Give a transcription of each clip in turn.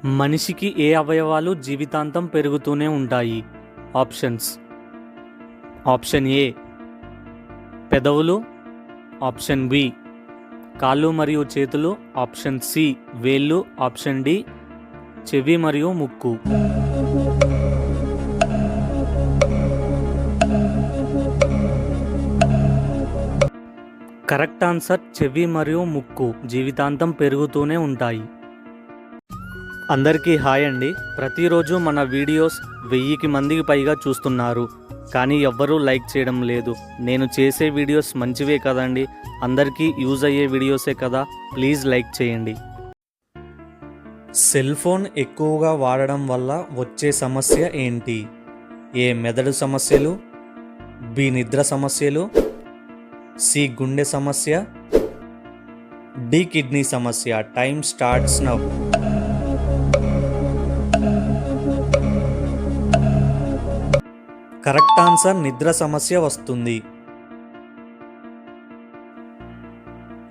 మనిషికి ఏ అవయవాలు జీవితాంతం పెరుగుతూనే ఉంటాయి? ఆప్షన్స్: ఆప్షన్ ఏ పెదవులు, ఆప్షన్ బి కాళ్ళు మరియు చేతులు, ఆప్షన్ సి వేళ్ళు, ఆప్షన్ డి చెవి మరియు ముక్కు. కరెక్ట్ ఆన్సర్ చెవి మరియు ముక్కు జీవితాంతం పెరుగుతూనే ఉంటాయి. అందరికీ హాయ్ అండి. ప్రతిరోజు మన వీడియోస్ 1000 మందికి పైగా చూస్తున్నారు, కానీ ఎవ్వరూ లైక్ చేయడం లేదు. నేను చేసే వీడియోస్ మంచివే కదండి, అందరికీ యూజ్ అయ్యే వీడియోసే కదా, ప్లీజ్ లైక్ చేయండి. సెల్ ఫోన్ ఎక్కువగా వాడడం వల్ల వచ్చే సమస్య ఏంటి? ఏ మెదడు సమస్యలు, బి నిద్ర సమస్యలు, సి గుండె సమస్య, డి కిడ్నీ సమస్య. Time starts now. Correct answer నిద్ర సమస్య వస్తుంది.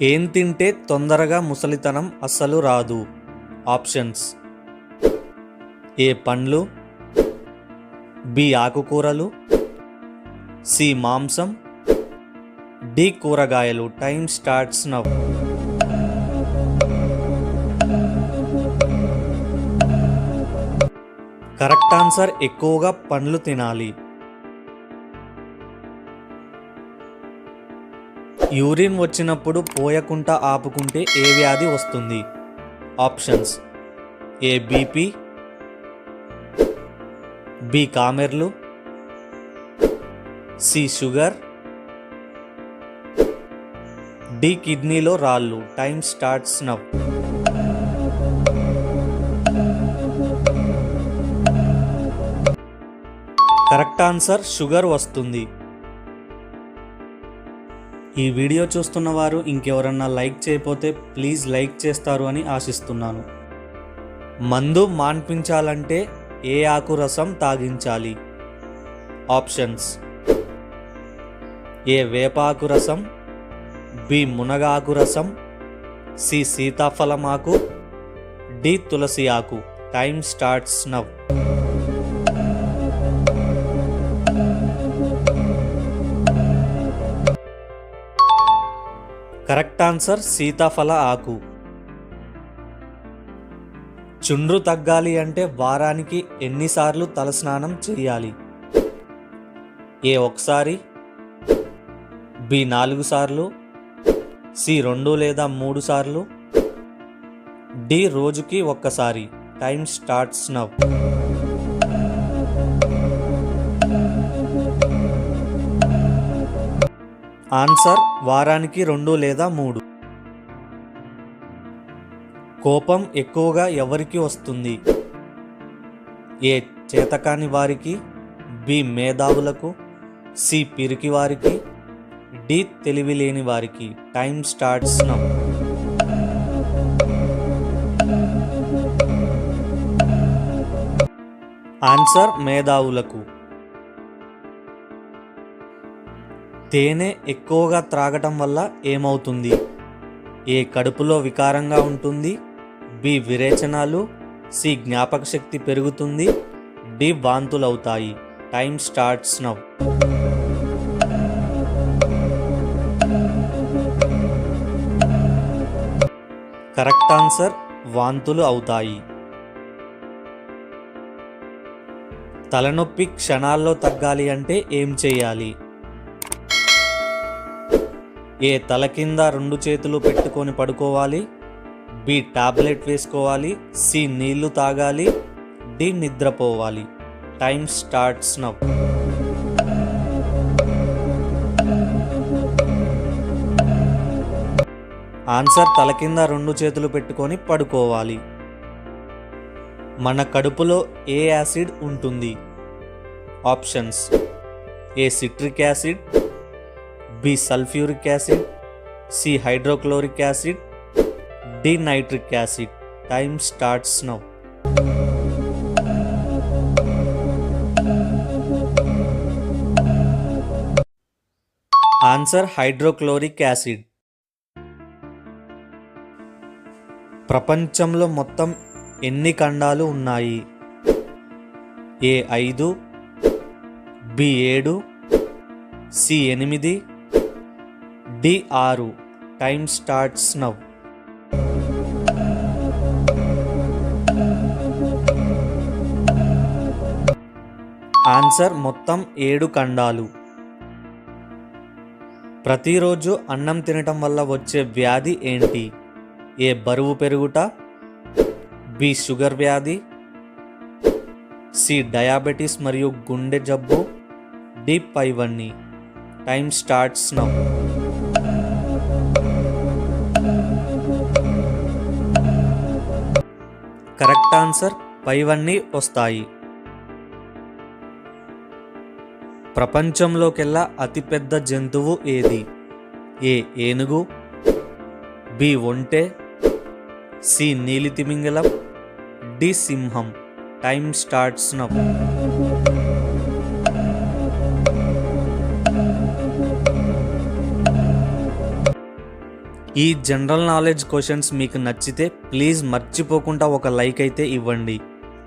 ఏం తింటే తొందరగా ముసలితనం అస్సలు రాదు? ఆప్షన్స్: ఏ పండ్లు, బి ఆకుకూరలు, సి మాంసం, డి కూరగాయలు. Time starts now. Correct answer ఎక్కువగా పండ్లు తినాలి. యూరిన్ వచ్చినప్పుడు పోయకుండా ఆపుకుంటే ఏ వ్యాధి వస్తుంది? ఆప్షన్స్: ఏ బీపీ, బి కామెర్లు, సి షుగర్, డి కిడ్నీలో రాళ్ళు. Time starts now. Correct answer sugar వస్తుంది. ఈ వీడియో చూస్తున్న వారు ఇంకెవరన్నా లైక్ చేయకపోతే ప్లీజ్ లైక్ చేస్తారు అని ఆశిస్తున్నాను. మందు మాన్పించాలంటే ఏ ఆకు రసం తాగించాలి? ఆప్షన్స్: ఏ వేపాకు రసం, బి మునగాకు రసం, సి సీతాఫలం ఆకు, డి తులసి ఆకు. Time starts now. Correct answer సీతాఫల ఆకు. చుండ్రు తగ్గాలి అంటే వారానికి ఎన్నిసార్లు తలస్నానం చేయాలి? ఏ ఒకసారి, బి 4 సార్లు, సి 2 లేదా 3 సార్లు, డి రోజుకి ఒక్కసారి. Time starts now. ఆన్సర్ వారానికి 2 లేదా 3. కోపం ఎక్కువగా ఎవరికి వస్తుంది? ఏ చేతకాని వారికి, బి మేధావులకు, సి పిరికి వారికి, డి తెలివి లేని వారికి. Time starts now. ఆన్సర్ మేధావులకు. తేనె ఎక్కువగా త్రాగటం వల్ల ఏమవుతుంది? ఏ కడుపులో వికారంగా ఉంటుంది, బి విరేచనాలు, సి జ్ఞాపక శక్తి పెరుగుతుంది, డి వాంతులవుతాయి. Time starts now. Correct answer వాంతులు అవుతాయి. తలనొప్పి క్షణాల్లో తగ్గాలి అంటే ఏం చేయాలి? ఏ తల కింద 2 చేతులు పెట్టుకొని పడుకోవాలి, బి టాబ్లెట్ వేసుకోవాలి, సి నీళ్లు తాగాలి, డి నిద్రపోవాలి. Time starts now. ఆన్సర్ తల కింద 2 చేతులు పెట్టుకొని పడుకోవాలి. మన కడుపులో ఏ యాసిడ్ ఉంటుంది? Options: A citric acid, B sulphuric acid, C hydrochloric acid, D nitric acid. Time starts now. Answer hydrochloric acid. ప్రపంచంలో మొత్తం ఎన్ని ఖండాలు ఉన్నాయి? A 5, B 7, C 8, D 6. Time starts now. Answer మొత్తం 7 ఖండాలు. ప్రతిరోజు అన్నం తినటం వల్ల వచ్చే వ్యాధి ఏంటి? ఏ బరువు పెరుగుట, బి షుగర్ వ్యాధి, సి డయాబెటీస్ మరియు గుండె జబ్బు, డి పైవన్నీ. Time starts now. Correct answer పైవన్నీ వస్తాయి. ప్రపంచంలోకెల్లా అతిపెద్ద జంతువు ఏది? ఏ ఏనుగు, బి ఒంటె, సి నీలి తిమింగలం, డి సింహం. Time starts now. ఈ జనరల్ నాలెడ్జ్ క్వశ్చన్స్ మీకు నచ్చితే ప్లీజ్ మర్చిపోకుండా ఒక లైక్ అయితే ఇవ్వండి.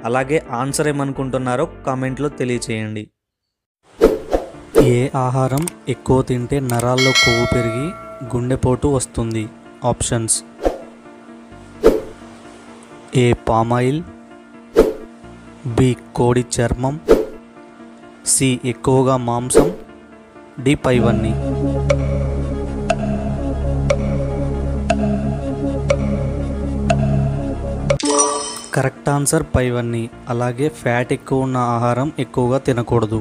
అలాగే ఆన్సర్ ఏమనుకుంటున్నారో కామెంట్లో తెలియచేయండి. ఏ ఆహారం ఎక్కువ తింటే నరాల్లో కొవ్వు పెరిగి గుండెపోటు వస్తుంది? ఆప్షన్స్: ఏ పామాయిల్, బి కోడి చర్మం, సి ఎక్కువగా మాంసం, డి పైవన్నీ. కరెక్ట్ ఆన్సర్ పైవన్నీ. అలాగే ఫ్యాట్ ఎక్కువ ఉన్న ఆహారం ఎక్కువగా తినకూడదు.